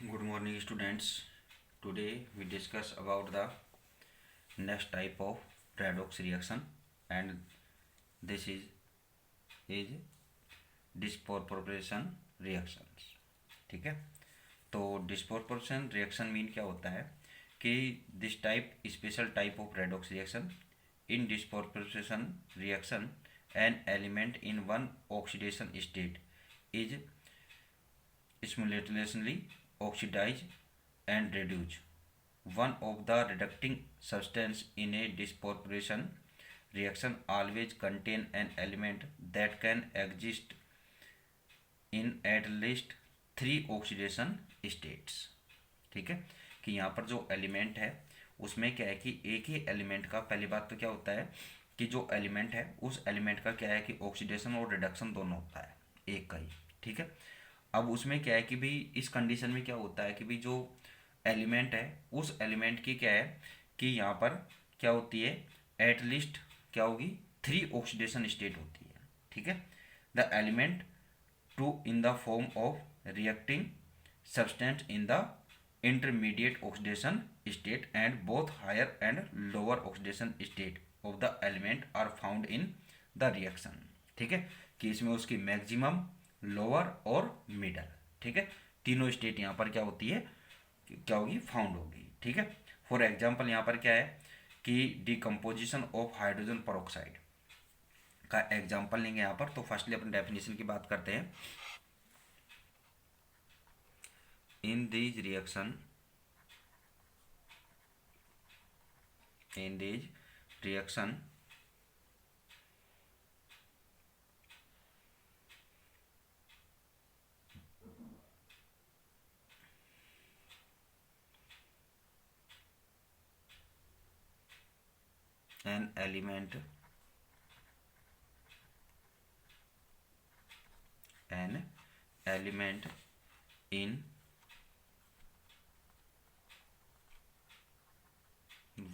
Good morning, students. Today we discuss about the next type of redox reaction, and this is disproportion reactions. ठीक है, तो disproportion reaction mean क्या होता है कि this type special type of redox reaction. In disproportion reaction, an element in one oxidation state is simultaneously oxidized and reduced. One of the reducting substance in a disproportion reaction always contain an element that can exist in at least three oxidation states. ठीक है, कि यहाँ पर जो element है उसमें क्या है कि एक ही एलिमेंट का, पहली बात तो क्या होता है कि जो एलिमेंट है उस एलिमेंट का क्या है कि ऑक्सीडेशन और रिडक्शन दोनों होता है एक का ही. ठीक है, अब उसमें क्या है कि भाई इस कंडीशन में क्या होता है कि भाई जो एलिमेंट है उस एलिमेंट की क्या है कि यहाँ पर क्या होती है, एटलीस्ट क्या होगी, थ्री ऑक्सीडेशन स्टेट होती है. ठीक है, the element to in the form of reacting substance in the intermediate oxidation state and both higher and lower oxidation state of the element are found in the reaction. ठीक है, कि इसमें उसकी maximum, lower और middle, ठीक है, तीनों state यहाँ पर क्या होती है, क्या होगी, फाउंड होगी. ठीक है, फॉर एग्जांपल यहाँ पर क्या है कि डिकम्पोजिशन ऑफ हाइड्रोजन पेरोक्साइड का एग्जांपल लेंगे यहाँ पर. तो फर्स्टली अपन डेफिनेशन की बात करते हैं. In these reaction an element in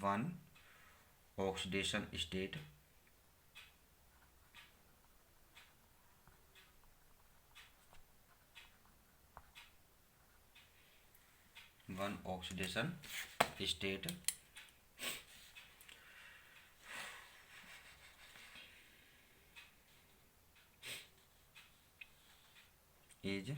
one oxidation state is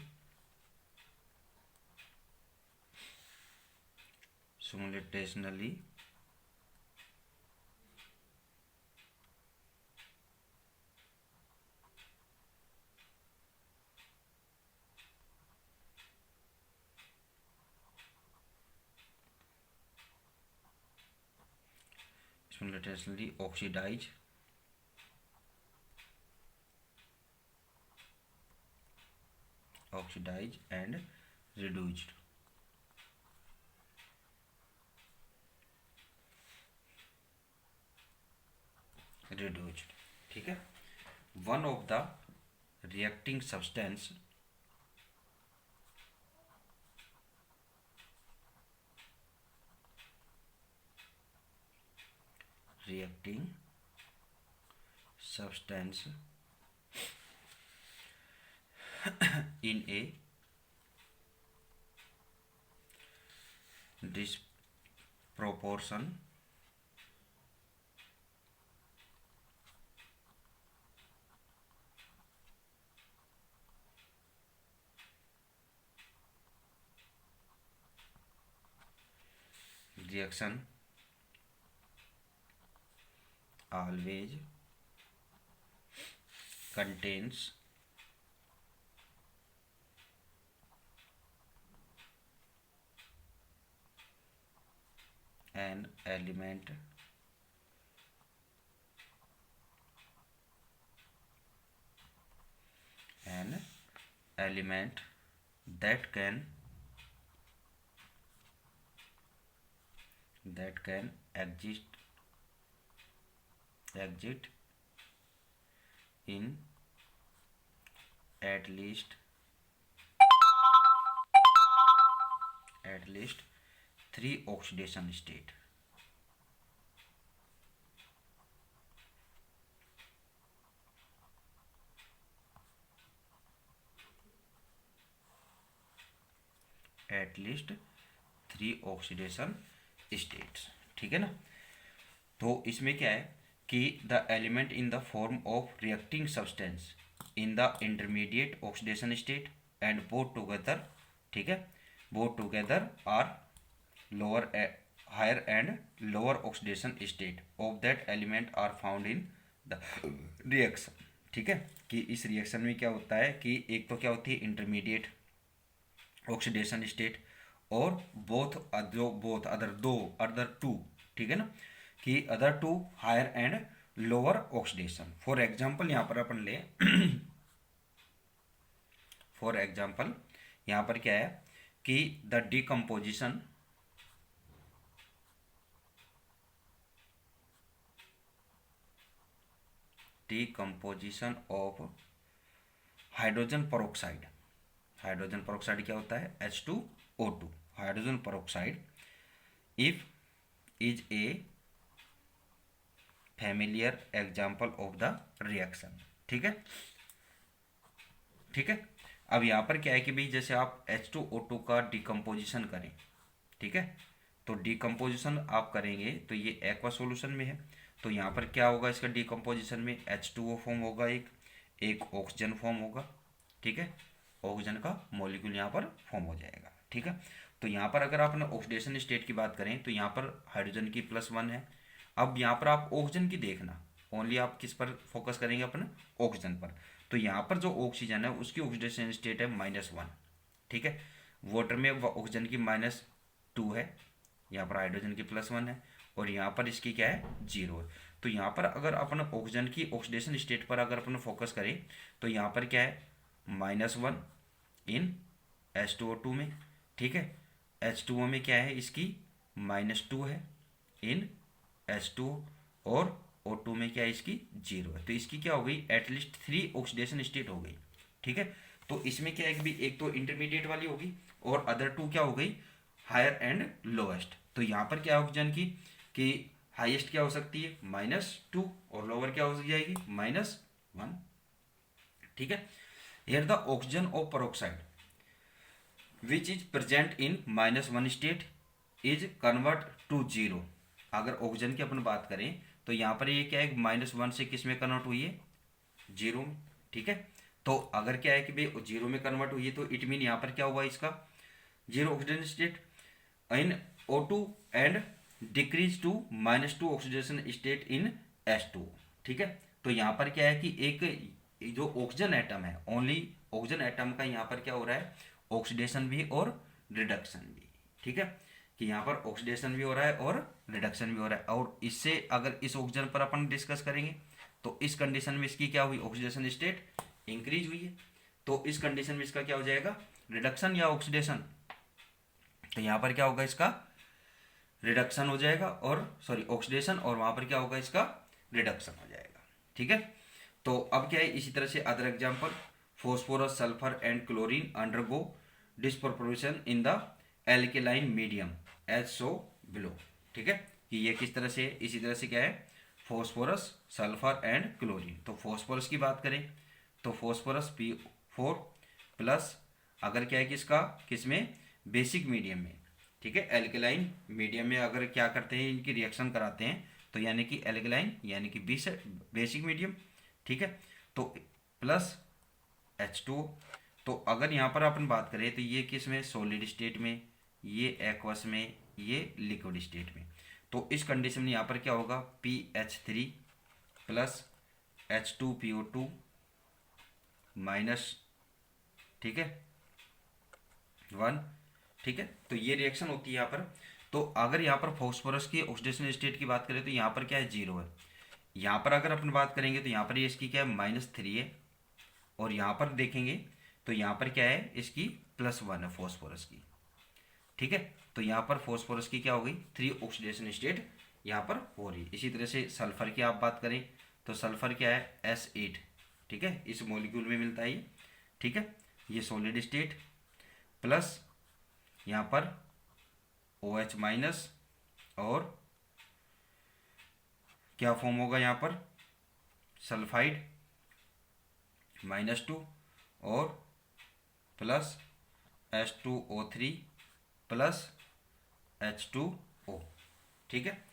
simultaneously oxidized and reduced. ठीक है, one of the reacting substance in a disproportion reaction always contains an element that can exist in at least three oxidation state. At least 3 oxidation states, ठीक है ना। तो इसमें क्या है कि the element in the form of reacting substance in the intermediate oxidation state and both together, ठीक है, both together are lower higher and lower oxidation state of that element are found in the reaction, ठीक है। कि इस reaction में क्या होता है कि एक तो क्या होती है इंटरमीडिएट ऑक्सीडेशन स्टेट और बोथ अदर टू, ठीक है ना, कि other two higher and lower oxidation. For example यहाँ पर अपन ले फॉर एग्जांपल यहाँ पर क्या है कि the decomposition of hydrogen peroxide, hydrogen peroxide क्या होता है H2O2, hydrogen peroxide if is a familiar example of the reaction, ठीक है, ठीक है। अब यहाँ पर क्या है कि भाई जैसे आप H2O2 का डिकम्पोजिशन करें, ठीक है, तो डिकम्पोजिशन आप करेंगे तो ये एक्वा सॉल्यूशन में है, तो यहाँ पर क्या होगा इसका डिकम्पोजिशन में H2O फॉर्म होगा, एक ऑक्सीजन फॉर्म होगा, ठीक है, ऑक्सीजन का मॉलिक्यूल यहाँ पर फॉर्म हो जाएगा, ठीक है। तो यहाँ पर अगर आप अपना ऑक्सीडेशन स्टेट की बात करें तो यहाँ पर हाइड्रोजन की +1 है। अब यहाँ पर आप ऑक्सीजन की देखना, ओनली आप किस पर फोकस करेंगे अपना ऑक्सीजन पर, तो यहाँ पर जो ऑक्सीजन है उसकी ऑक्सीडेशन स्टेट है -1, ठीक है। वाटर में ऑक्सीजन की -2 है, यहाँ पर हाइड्रोजन की +1 है और यहाँ पर इसकी क्या है 0 है। तो यहाँ पर अगर अपन ऑक्सीजन की ऑक्सीडेशन स्टेट पर अगर अपन फोकस करें तो यहाँ पर क्या है -1 इन H2O2 में, ठीक है, H2O में क्या है इसकी -2 है इन H2O और O2 में क्या है इसकी 0 है, तो इसकी क्या हो गई एटलीस्ट 3 ऑक्सीडेशन स्टेट हो गई, ठीक है। तो इसमें क्या है कि एक तो इंटरमीडिएट वाली होगी और अदर टू क्या हो गई हायर एंड लोएस्ट। तो यहाँ पर क्या ऑक्सीजन की कि हाईएस्ट क्या हो सकती है -2 और लोअर क्या हो जाएगी -1, ठीक है। Here the oxygen of peroxide which is present in -1 state is convert to 0। अगर ऑक्सीजन की अपन बात करें तो यहाँ पर ये क्या है -1 से किस में कन्वर्ट हुई है 0 में, ठीक है। तो अगर क्या है कि भाई 0 में कन्वर्ट हुई है तो इट मीन यहाँ पर क्या हुआ इसका 0 oxygen state in O2 and decrease to -2 oxidation state in H2, ठीक है। तो यहाँ पर क्या है कि एक जो ऑक्सीजन एटम है ओनली ऑक्सीजन एटम का यहाँ पर क्या हो रहा है ऑक्सीडेशन भी और रिडक्शन भी, ठीक है, कि यहाँ पर ऑक्सीडेशन भी हो रहा है और रिडक्शन भी हो रहा है। और इससे अगर इस ऑक्सीजन पर अपन डिस्कस करेंगे तो इस कंडीशन में इसकी क्या हुई ऑक्सीडेशन स्टेट इंक्रीज हुई है, तो इस कंडीशन में इसका क्या हो जाएगा रिडक्शन या ऑक्सीडेशन, तो यहाँ पर क्या होगा इसका रिडक्शन हो जाएगा और सॉरी ऑक्सीडेशन और वहाँ पर क्या होगा इसका रिडक्शन हो जाएगा, ठीक है। तो अब क्या है इसी तरह से other example phosphorus sulphur and chlorine undergo disproportionation in the alkaline medium as so below, ठीक है, कि ये किस तरह से इसी तरह से क्या है फॉस्फोरस सल्फर एंड क्लोरीन। तो फॉस्फोरस की बात करें तो फॉस्फोरस P4 प्लस अगर क्या है किसका किसमें बेसिक मीडियम में, ठीक है, एल्केलाइन मीडियम में अगर क्या करते हैं इनकी रिएक्शन कराते हैं तो यानी कि एल्केलाइन यानी कि बेसिक मीडियम, ठीक है, तो प्लस H2। तो अगर यहाँ पर अपन बात करें तो ये किस में सॉलिड स्टेट में, ये एक्वस में, ये लिक्विड स्टेट में, तो इस कंडीशन में यहाँ पर क्या होगा PH3 प्लस H2PO2 माइनस, ठीक है 1, ठीक है। तो ये रिएक्शन होती है यहाँ पर। तो अगर यहाँ पर फॉस्फोरस की ऑक्सीडेशन स्टेट की बात करें तो यहाँ पर क्या है 0 है, यहाँ पर अगर अपन बात करेंगे तो यहाँ पर ये इसकी क्या है -3 है और यहाँ पर देखेंगे तो यहाँ पर क्या है इसकी +1 है फॉस्फोरस की, ठीक है। तो यहाँ पर फॉस्फोरस की क्या हो गई 3 ऑक्सीडेशन स्टेट यहाँ पर हो रही है। इसी तरह से सल्फर की आप बात करें तो सल्फर क्या है S8, ठीक है, इस मॉलिक्यूल में मिलता है ये, ठीक है, ये सॉलिड स्टेट प्लस यहाँ पर OH माइनस और क्या फॉर्म होगा यहाँ पर सल्फाइड -2 और प्लस H2O3 प्लस H2O। ठीक है,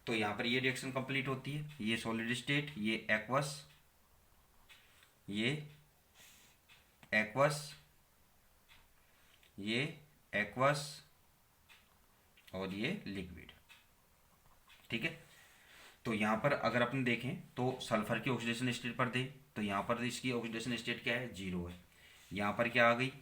तो यहाँ पर ये रिएक्शन कंप्लीट होती है, ये सॉलिड स्टेट, ये एक्वस, ये एक्वस, ये एक्वस और ये लिक्विड। ठीक है, तो यहाँ पर अगर अपन देखें तो सल्फर की ऑक्सीडेशन स्टेट पर दे तो यहाँ पर इसकी ऑक्सीडेशन स्टेट क्या है, 0 है। यहाँ पर क्या आ गई,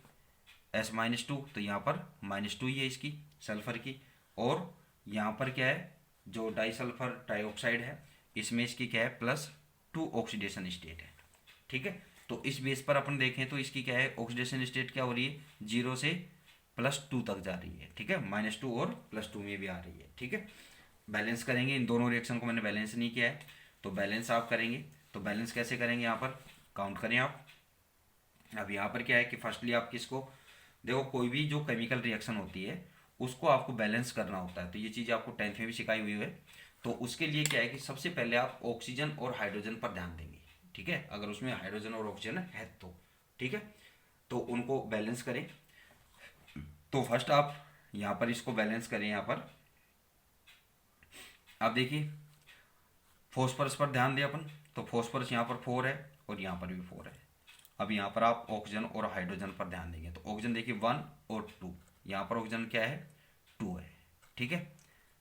S-2, तो यहाँ पर -2 ही है इसकी सल्फर की। और यहाँ पर क्या है, जो डाइसल्फर डाइऑक्साइड है इसमें इसकी क्या है, +2 ऑक्सीडेशन स्टेट है। ठीक है, तो इस बेस पर अपन देखें तो इसकी क्या है, ऑक्सीडेशन स्टेट क्या हो रही है, 0 से +2 तक जा रही है। ठीक है, -2 और +2 में भी आ रही है। ठीक है, बैलेंस करेंगे, इन दोनों रिएक्शन को मैंने बैलेंस नहीं किया है, तो बैलेंस आप करेंगे। तो बैलेंस कैसे करेंगे, यहाँ पर काउंट करें आप। अब यहाँ पर क्या है कि फर्स्टली आप किसको देखो, कोई भी जो केमिकल रिएक्शन होती है उसको आपको बैलेंस करना होता है। तो ये चीज़ आपको 10th में भी सिखाई हुई है। तो उसके लिए क्या है कि सबसे पहले आप ऑक्सीजन और हाइड्रोजन पर ध्यान देंगे। ठीक है, अगर उसमें हाइड्रोजन और ऑक्सीजन है तो ठीक है, तो उनको बैलेंस करें। तो फर्स्ट आप यहाँ पर इसको बैलेंस करें। यहाँ पर आप देखिए फॉस्फरस पर ध्यान दें अपन, तो फॉस्फरस यहाँ पर 4 है और यहाँ पर भी 4 है। अब यहाँ पर आप ऑक्सीजन और हाइड्रोजन पर ध्यान देंगे, तो ऑक्सीजन देखिए 1 और 2, यहाँ पर ऑक्सीजन क्या है, 2 है। ठीक है,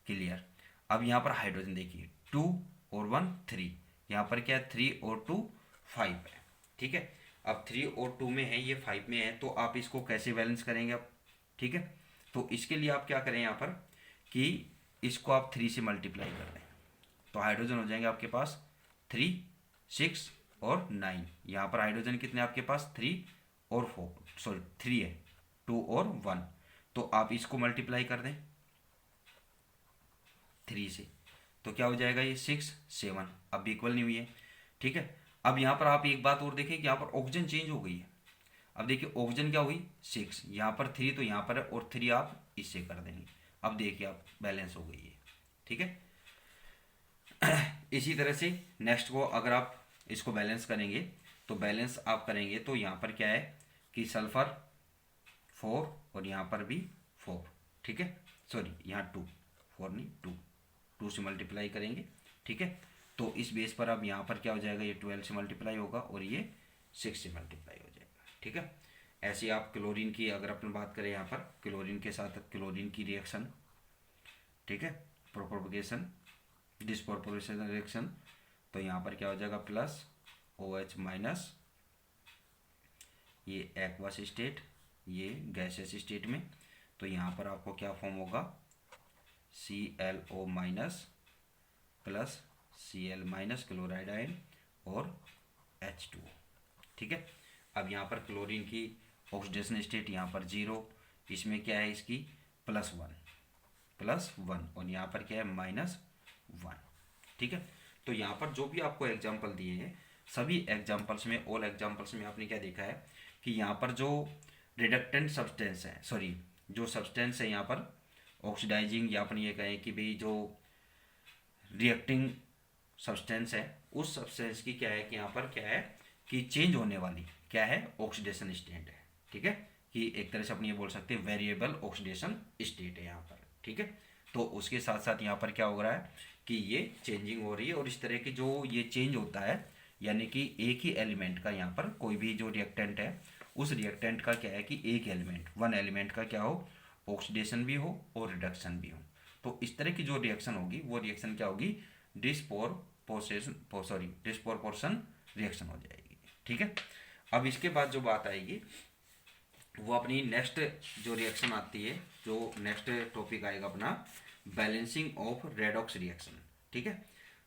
क्लियर। अब यहाँ पर हाइड्रोजन देखिए 2 और 1 3, यहाँ पर क्या है, 3 और 2 5 है। ठीक है, अब 3 और 2 में है, ये 5 में है, तो आप इसको कैसे बैलेंस करेंगे अब। ठीक है, तो इसके लिए आप क्या करें यहाँ पर कि इसको आप 3 से मल्टीप्लाई कर दें, तो हाइड्रोजन हो जाएंगे आपके पास 3, 6 और 9। यहाँ पर हाइड्रोजन कितने आपके पास, 3 और 4, सॉरी 3 है, 2 और 1, तो आप इसको मल्टीप्लाई कर दें 3 से, तो क्या हो जाएगा, ये 6 7, अब भी इक्वल नहीं हुई है। ठीक है, अब यहाँ पर आप एक बात और देखें कि यहाँ पर ऑक्सीजन चेंज हो गई है। अब देखिए ऑक्सीजन क्या हुई, 6, यहाँ पर 3 तो यहाँ पर है, और 3 आप इससे कर देंगे। अब देखिए आप बैलेंस हो गई है। ठीक है, इसी तरह से नेक्स्ट को अगर आप इसको बैलेंस करेंगे, तो बैलेंस आप करेंगे तो यहाँ पर क्या है कि सल्फर 4 और यहाँ पर भी 4। ठीक है, सॉरी यहाँ 2, 4 नहीं 2 से मल्टीप्लाई करेंगे। ठीक है, तो इस बेस पर अब यहाँ पर क्या हो जाएगा, ये 12 से मल्टीप्लाई होगा और ये 6 से मल्टीप्लाई हो जाएगा। ठीक है, ऐसे आप क्लोरीन की अगर अपन बात करें, यहाँ पर क्लोरीन के साथ क्लोरीन की रिएक्शन, ठीक है, प्रोपोगेशन डिस्प्रोपोर्शनल रिएक्शन, तो यहाँ पर क्या हो जाएगा, +OH माइनस, ये एक्वस स्टेट, ये गैसेस स्टेट में, तो यहाँ पर आपको क्या फॉर्म होगा, ClO minus plus Cl minus chloride ion और H2O। ठीक है, अब यहाँ पर क्लोरीन की ऑक्सीडेशन स्टेट यहाँ पर 0, इसमें क्या है इसकी +1 और यहाँ पर क्या है -1। ठीक है, तो यहाँ पर जो भी आपको एग्जाम्पल दिए हैं, सभी एग्जाम्पल्स में, ऑल एग्जाम्पल्स में आपने क्या देखा है कि यहाँ पर जो रिडक्टेंट सब्सटेंस है, सॉरी जो सब्सटेंस है यहाँ पर ऑक्सीडाइजिंग, या अपन ये कहें कि भाई जो रिएक्टिंग सब्सटेंस है, उस सब्सटेंस की क्या है कि यहाँ पर क्या है कि चेंज होने वाली क्या है, ऑक्सीडेशन स्टेट है। ठीक है, कि एक तरह से अपन ये बोल सकते हैं वेरिएबल ऑक्सीडेशन स्टेट है यहाँ पर। ठीक है, तो उसके साथ साथ यहाँ पर क्या हो रहा है कि ये चेंजिंग हो रही है, और इस तरह की जो ये चेंज होता है, यानी कि एक ही एलिमेंट का यहाँ पर कोई भी जो रिएक्टेंट है, उस रिएक्टेंट का क्या है कि एक एलिमेंट, वन एलिमेंट का क्या हो, ऑक्सीडेशन भी हो और रिडक्शन भी हो। तो इस तरह की जो रिएक्शन होगी, वो रिएक्शन क्या होगी, डिस्प्रोपोर्शन रिएक्शन हो जाएगी। ठीक है, अब इसके बाद जो बात आएगी वो अपनी नेक्स्ट जो रिएक्शन आती है, जो नेक्स्ट टॉपिक आएगा अपना बैलेंसिंग ऑफ रेडॉक्स रिएक्शन। ठीक है,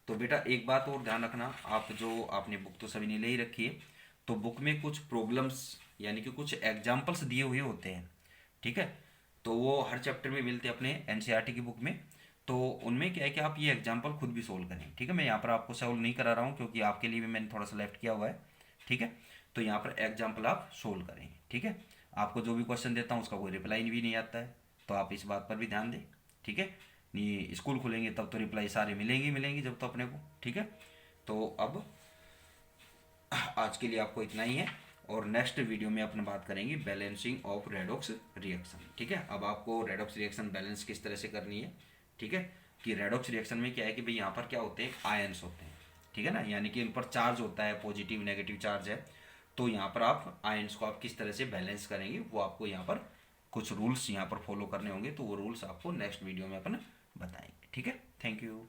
तो बेटा एक बात और ध्यान रखना, आप जो आपने बुक तो सभी ने ले ही रखी है, तो बुक में कुछ प्रॉब्लम्स यानी कि कुछ एग्जाम्पल्स दिए हुए होते हैं। ठीक है, तो वो हर चैप्टर में मिलते हैं अपने एनसीईआरटी की बुक में, तो उनमें क्या है कि आप ये एग्जाम्पल खुद भी सोल्व करें। ठीक है, मैं यहाँ पर आपको सोल्व नहीं करा रहा हूँ क्योंकि आपके लिए भी मैंने थोड़ा सा लेफ्ट किया हुआ है। ठीक है, तो यहाँ पर एग्जाम्पल आप सोल्व करें। ठीक है, आपको जो भी क्वेश्चन देता हूँ उसका कोई रिप्लाई भी नहीं आता है, तो आप इस बात पर भी ध्यान दें। ठीक है, नहीं स्कूल खुलेंगे तब तो रिप्लाई सारे मिलेंगी जब तो अपने को। ठीक है, तो अब आज के लिए आपको इतना ही है, और नेक्स्ट वीडियो में अपन बात करेंगे बैलेंसिंग ऑफ रेडॉक्स रिएक्शन। ठीक है, अब आपको रेडॉक्स रिएक्शन बैलेंस किस तरह से करनी है, ठीक है, कि रेडॉक्स रिएक्शन में क्या है कि भाई यहाँ पर क्या होते हैं, आयंस होते हैं, ठीक है ना, यानी कि इन पर चार्ज होता है, पॉजिटिव नेगेटिव चार्ज है। तो यहाँ पर आप आयंस को आप किस तरह से बैलेंस करेंगे वो आपको यहाँ पर कुछ रूल्स यहाँ पर फॉलो करने होंगे, तो वो रूल्स आपको नेक्स्ट वीडियो में अपन बताएंगे। ठीक है, थैंक यू।